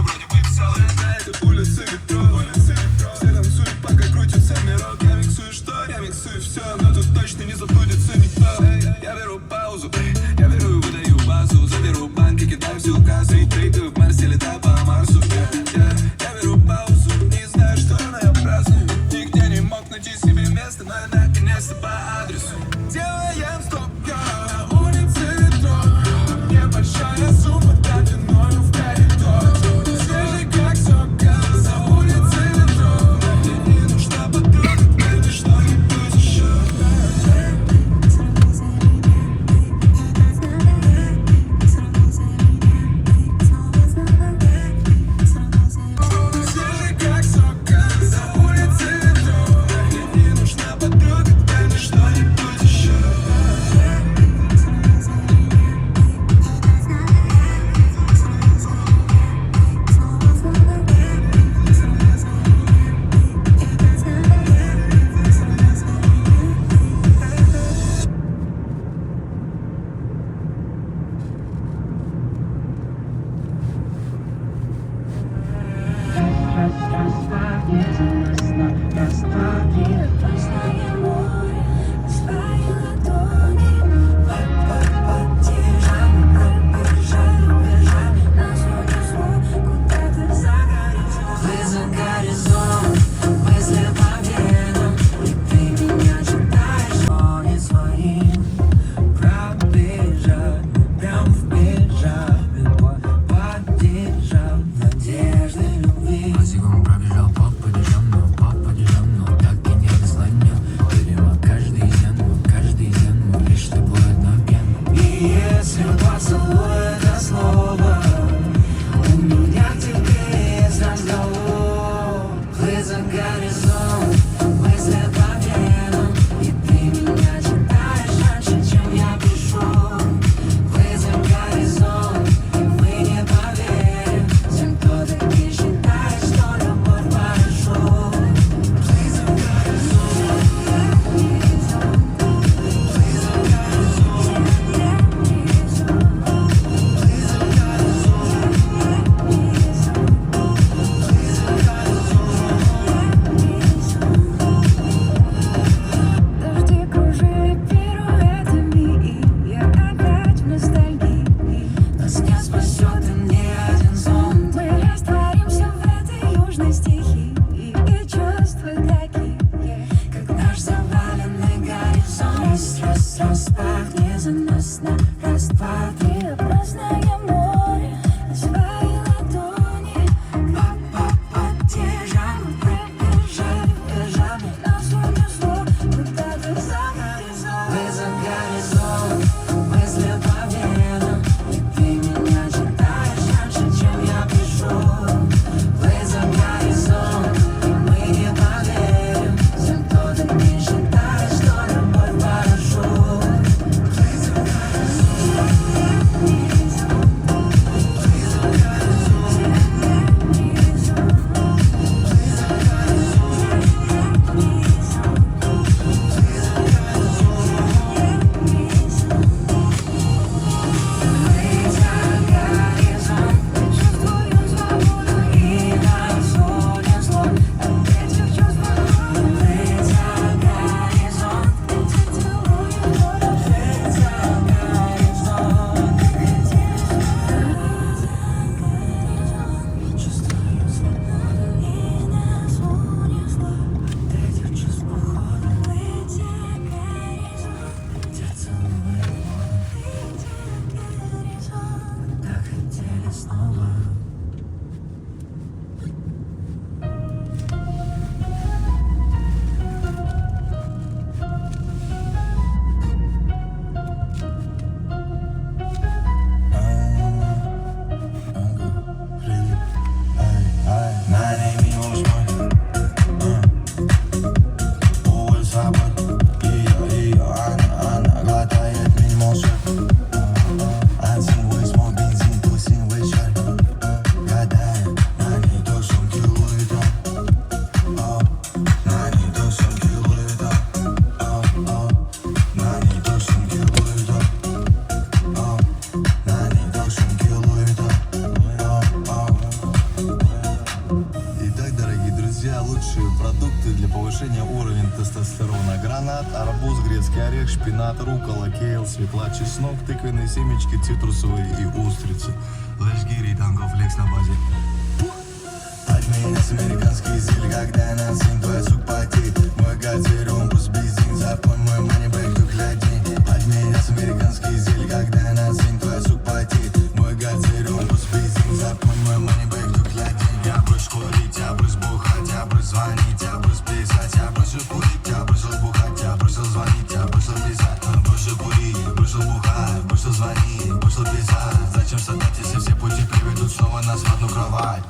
вроде бы веселая. На этой улице метро, все танцуют, пока крутится мирок. Я миксую что? Я миксую все, но тут точно не заблудится никто. Я беру паузу, я беру и выдаю базу. Заберу банки, кидаю все указы. Трейты в Марсе, летаю по Марсу. Я беру паузу, не знаю, что, но я праздную. Нигде не мог найти себе место, но я наконец-то по адресу. Делаем стоп, на улице метро. Небольшая сумма, да длиною в коридор. Свежий как сок, за улицей. повышение уровня тестостерона. Гранат, арбуз, грецкий орех, шпинат, руккола, кейл, свекла, чеснок, тыквенные семечки, цитрусовые и устрицы. Лэшгири, танго-флекс на базе. Отменясь американский стиль, когда на сын твой сук потеет. Мой газирон, пусть бензин, запой мой манибэк, ты гляди. Отменясь американский стиль, когда на сын твой сук потеет. Мой газирон, пусть бензин, запой мой манибэк, ты гляди. Я брось курить, я брось бухать, я брось звонить, я брось писать. Я бросил курить, я бросил бухать, я бросил звонить, я бросил писать. Бросил курить, бросил бухать, бросил звонить, бросил писать. Зачем страдать, если все пути приведут снова нас в одну кровать?